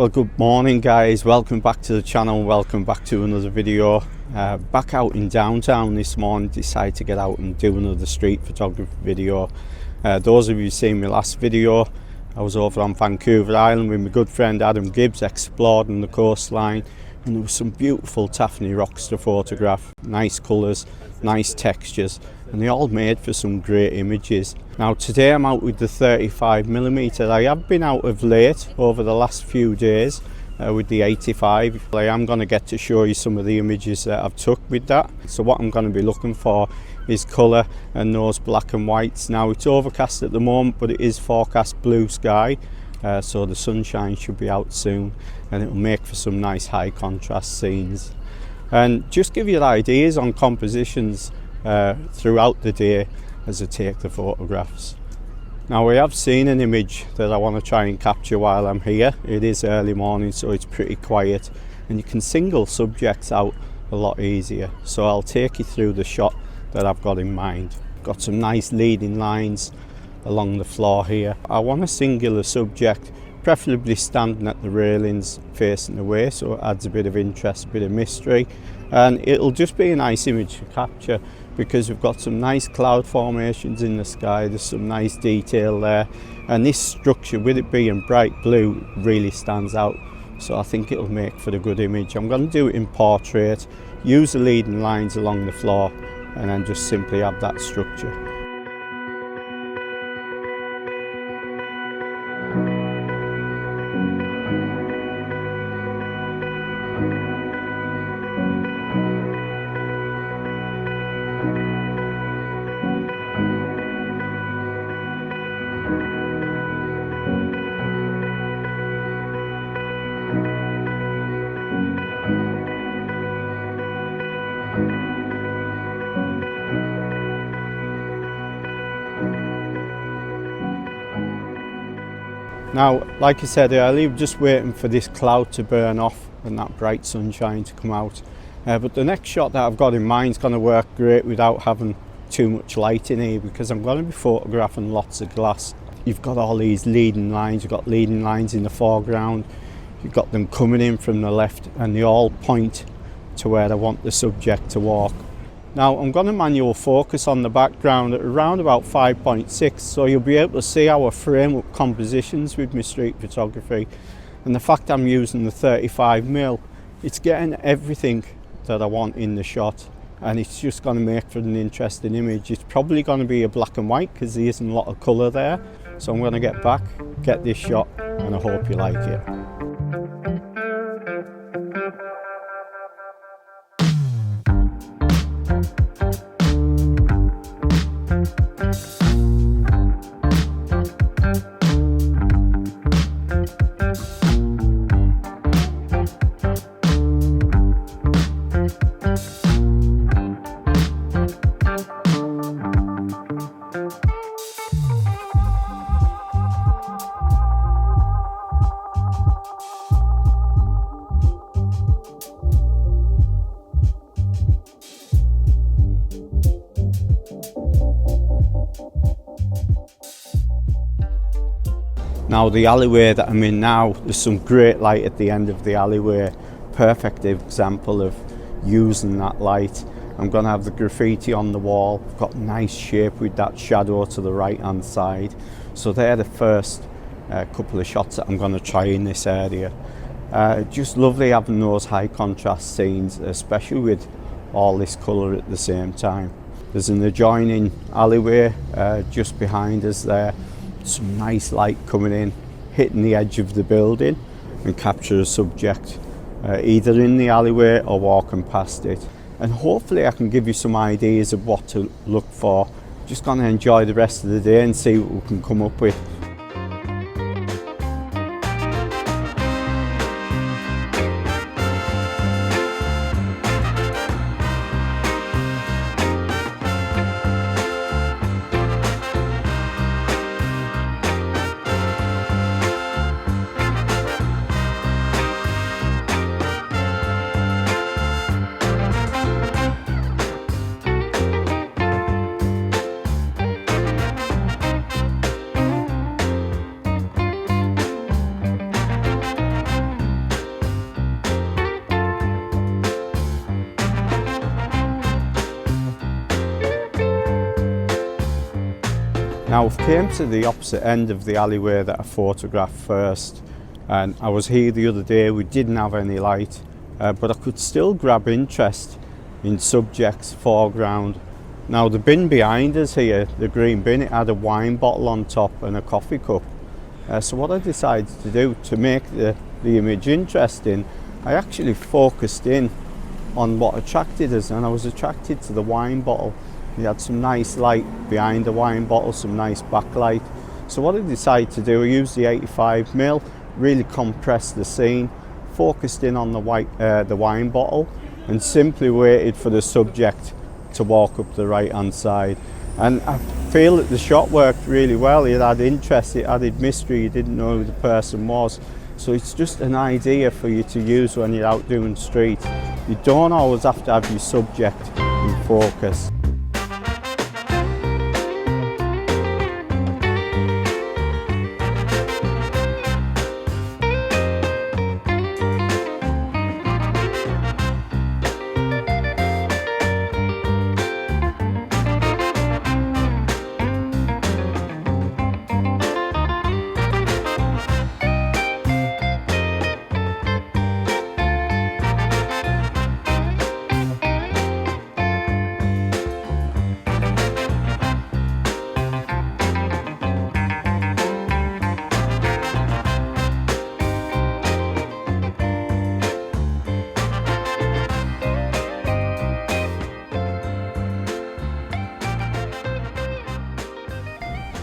Well, good morning guys, welcome back to the channel, welcome back to another video. Back out in downtown this morning, decided to get out and do another street photography video. Those of you who seen my last video, I was over on Vancouver Island with my good friend Adam Gibbs, exploring the coastline, and there was some beautiful taffy rocks to photograph. Nice colours, nice textures, and they all made for some great images. Now today I'm out with the 35mm. I have been out of late over the last few days with the 85. I am going to get to show you some of the images that I've took with that. So what I'm going to be looking for is colour and those black and whites. Now it's overcast at the moment, but it is forecast blue sky, so the sunshine should be out soon and it will make for some nice high contrast scenes. And just give you ideas on compositions throughout the day as I take the photographs. Now I have seen an image that I want to try and capture while I'm here. It is early morning, so it's pretty quiet and you can single subjects out a lot easier. So I'll take you through the shot that I've got in mind. Got some nice leading lines along the floor here. I want a singular subject, preferably standing at the railings facing away, so it adds a bit of interest, a bit of mystery, and it'll just be a nice image to capture because we've got some nice cloud formations in the sky. There's some nice detail there, and this structure, with it being bright blue, really stands out, so I think it'll make for a good image. I'm going to do it in portrait, use the leading lines along the floor, and then just simply have that structure. Now, like I said earlier, I'm just waiting for this cloud to burn off and that bright sunshine to come out. But the next shot that I've got in mind is going to work great without having too much light in here, because I'm going to be photographing lots of glass. You've got all these leading lines, you've got leading lines in the foreground, you've got them coming in from the left, and they all point to where I want the subject to walk. Now I'm going to manual focus on the background at around about 5.6, so you'll be able to see how I frame up compositions with my street photography. And the fact I'm using the 35mm, it's getting everything that I want in the shot, and it's just going to make for an interesting image. It's probably going to be a black and white because there isn't a lot of colour there, so I'm going to get back, get this shot, and I hope you like it. Now the alleyway that I'm in now, there's some great light at the end of the alleyway. Perfect example of using that light. I'm going to have the graffiti on the wall. I've got nice shape with that shadow to the right hand side. So they're the first couple of shots that I'm going to try in this area. Just lovely having those high contrast scenes, especially with all this colour at the same time. There's an adjoining alleyway just behind us there. Some nice light coming in, hitting the edge of the building, and capture a subject either in the alleyway or walking past it. And hopefully I can give you some ideas of what to look for. Just going to enjoy the rest of the day and see what we can come up with. Now I've came to the opposite end of the alleyway that I photographed first, and I was here the other day. We didn't have any light, but I could still grab interest in subjects foreground. Now the bin behind us here, the green bin, it had a wine bottle on top and a coffee cup. So what I decided to do to make the image interesting, I actually focused in on what attracted us, and I was attracted to the wine bottle. He had some nice light behind the wine bottle, some nice backlight. So what I decided to do, I used the 85mm, really compressed the scene, focused in on the wine bottle, and simply waited for the subject to walk up the right hand side. And I feel that the shot worked really well. It had interest, it added mystery, you didn't know who the person was. So it's just an idea for you to use when you're out doing street. You don't always have to have your subject in focus.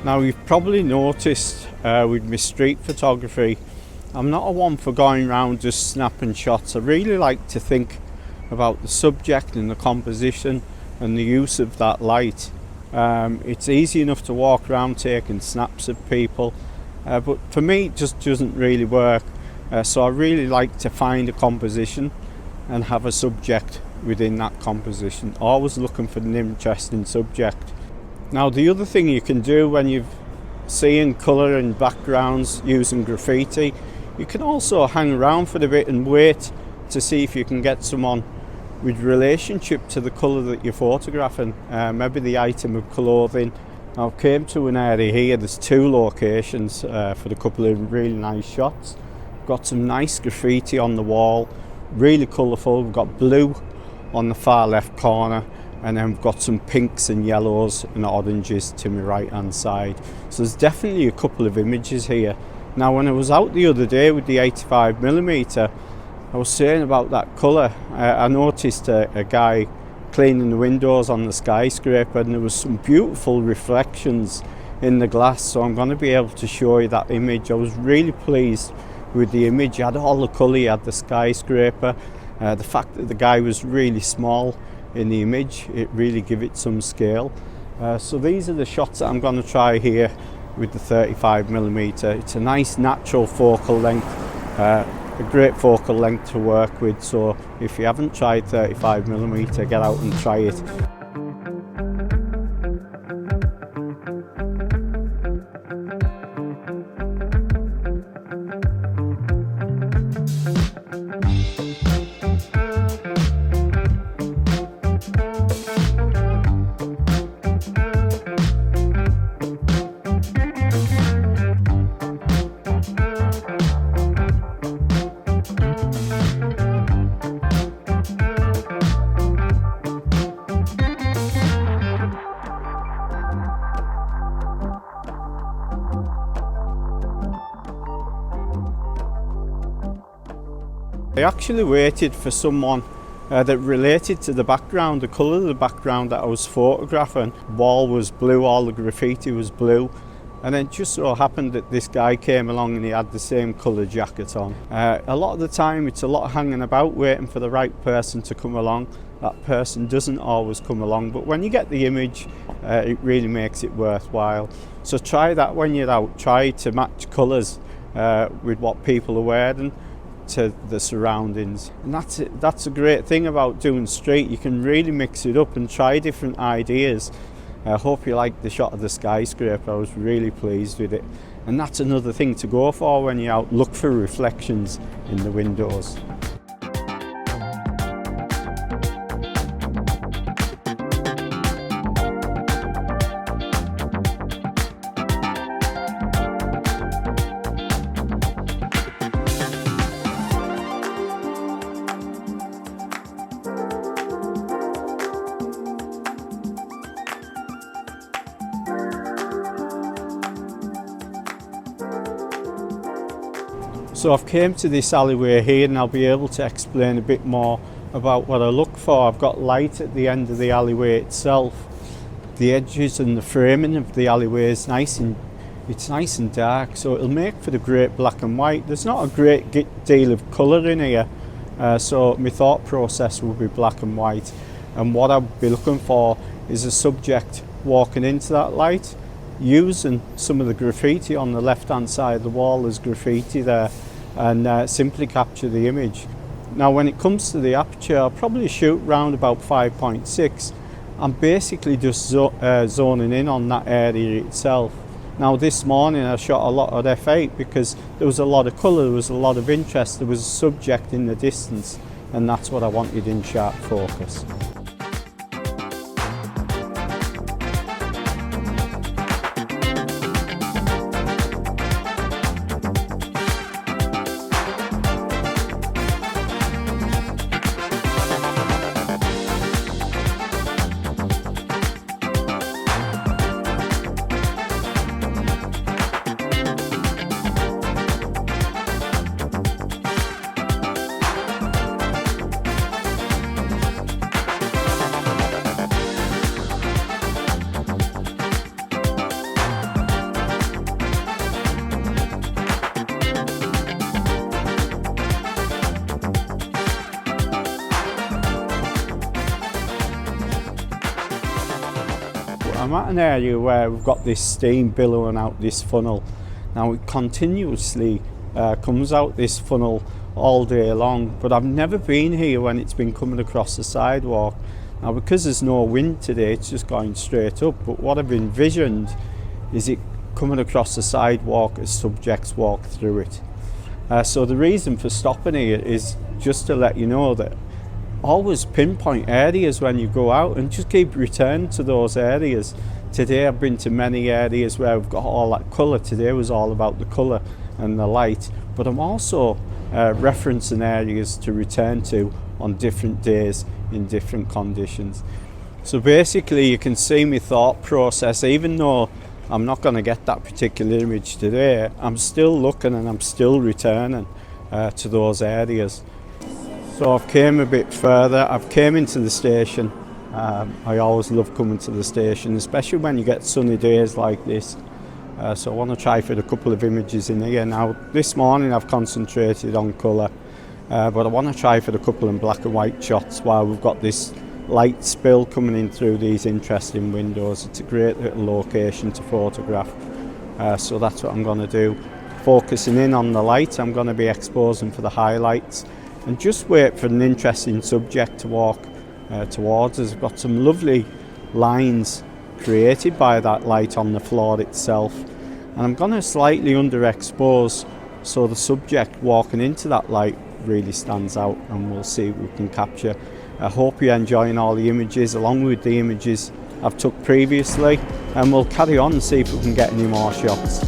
Now you've probably noticed with my street photography, I'm not a one for going around just snapping shots. I really like to think about the subject and the composition and the use of that light. It's easy enough to walk around taking snaps of people, but for me it just doesn't really work. So I really like to find a composition and have a subject within that composition, always looking for an interesting subject. Now the other thing you can do when you're seeing colour in backgrounds using graffiti, you can also hang around for a bit and wait to see if you can get someone with relationship to the colour that you're photographing, maybe the item of clothing. Now I came to an area here, there's two locations for a couple of really nice shots. Got some nice graffiti on the wall, really colourful. We've got blue on the far left corner, and then we've got some pinks and yellows and oranges to my right hand side. So there's definitely a couple of images here. Now when I was out the other day with the 85mm, I was saying about that colour. I noticed a guy cleaning the windows on the skyscraper, and there was some beautiful reflections in the glass, so I'm going to be able to show you that image. I was really pleased with the image. You had all the colour, you had the skyscraper, the fact that the guy was really small in the image, it really give it some scale. So these are the shots that I'm going to try here with the 35mm. It's a nice natural focal length, a great focal length to work with, so if you haven't tried 35mm, get out and try it. I actually waited for someone that related to the background, the colour of the background that I was photographing. The wall was blue, all the graffiti was blue, and it just so happened that this guy came along and he had the same colour jacket on. A lot of the time it's a lot of hanging about waiting for the right person to come along. That person doesn't always come along, but when you get the image, it really makes it worthwhile. So try that when you're out. Try to match colours with what people are wearing to the surroundings, and that's a great thing about doing street. You can really mix it up and try different ideas. I hope you like the shot of the skyscraper. I was really pleased with it, and that's another thing to go for when you're out. Look for reflections in the windows. So I've came to this alleyway here and I'll be able to explain a bit more about what I look for. I've got light at the end of the alleyway itself. The edges and the framing of the alleyway is nice and dark, so it'll make for the great black and white. There's not a great deal of colour in here, so my thought process will be black and white. And what I'll be looking for is a subject walking into that light, using some of the graffiti on the left hand side of the wall. There's graffiti there, and simply capture the image. Now when it comes to the aperture, I'll probably shoot round about 5.6. I'm basically just zoning in on that area itself. Now this morning I shot a lot at f8 because there was a lot of colour, there was a lot of interest, there was a subject in the distance, and that's what I wanted in sharp focus. I'm at an area where we've got this steam billowing out this funnel. Now it continuously comes out this funnel all day long, but I've never been here when it's been coming across the sidewalk. Now because there's no wind today, it's just going straight up, but what I've envisioned is it coming across the sidewalk as subjects walk through it. So the reason for stopping here is just to let you know that always pinpoint areas when you go out and just keep returning to those areas. Today I've been to many areas where we've got all that colour. Today was all about the colour and the light, but I'm also referencing areas to return to on different days in different conditions. So basically you can see my thought process. Even though I'm not going to get that particular image today, I'm still looking and I'm still returning to those areas. So I've came a bit further. I've came into the station. I always love coming to the station, especially when you get sunny days like this. So I want to try for a couple of images in here. Now this morning I've concentrated on colour, but I want to try for a couple of black and white shots while we've got this light spill coming in through these interesting windows. It's a great little location to photograph. So that's what I'm going to do. Focusing in on the light, I'm going to be exposing for the highlights and just wait for an interesting subject to walk towards us. I've got some lovely lines created by that light on the floor itself, and I'm going to slightly underexpose so the subject walking into that light really stands out, and we'll see what we can capture. I hope you're enjoying all the images along with the images I've took previously, and we'll carry on and see if we can get any more shots.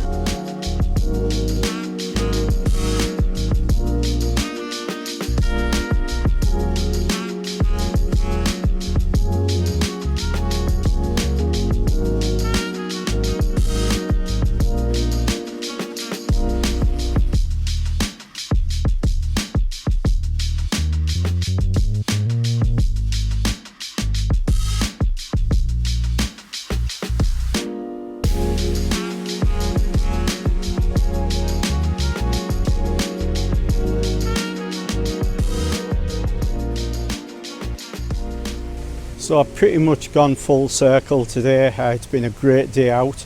So I've pretty much gone full circle today. It's been a great day out.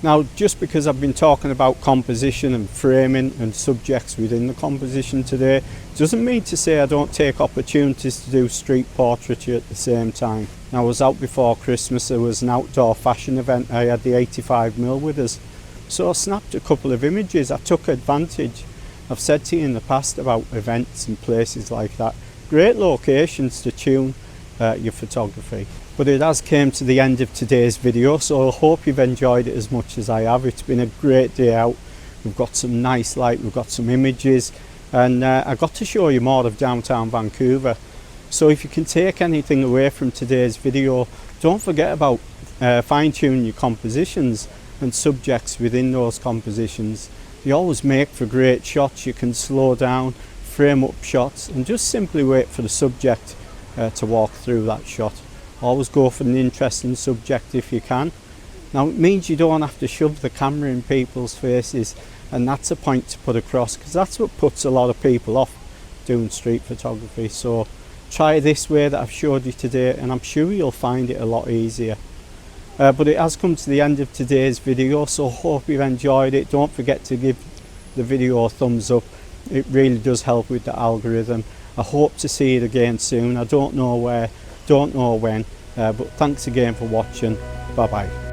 Now, just because I've been talking about composition and framing and subjects within the composition today, doesn't mean to say I don't take opportunities to do street portraiture at the same time. Now, I was out before Christmas. There was an outdoor fashion event. I had the 85mm with us. So I snapped a couple of images. I took advantage. I've said to you in the past about events and places like that. Great locations to tune your photography. But it has came to the end of today's video, so I hope you've enjoyed it as much as I have. It's been a great day out. We've got some nice light, we've got some images, and I got to show you more of downtown Vancouver. So if you can take anything away from today's video, don't forget about fine-tuning your compositions and subjects within those compositions. They always make for great shots. You can slow down, frame up shots, and just simply wait for the subject to walk through that shot. Always go for an interesting subject if you can. Now it means you don't have to shove the camera in people's faces, and that's a point to put across, because that's what puts a lot of people off doing street photography. So try this way that I've showed you today, and I'm sure you'll find it a lot easier. But it has come to the end of today's video, so hope you've enjoyed it. Don't forget to give the video a thumbs up. It really does help with the algorithm. I hope to see it again soon. I don't know where, don't know when, but thanks again for watching. Bye bye.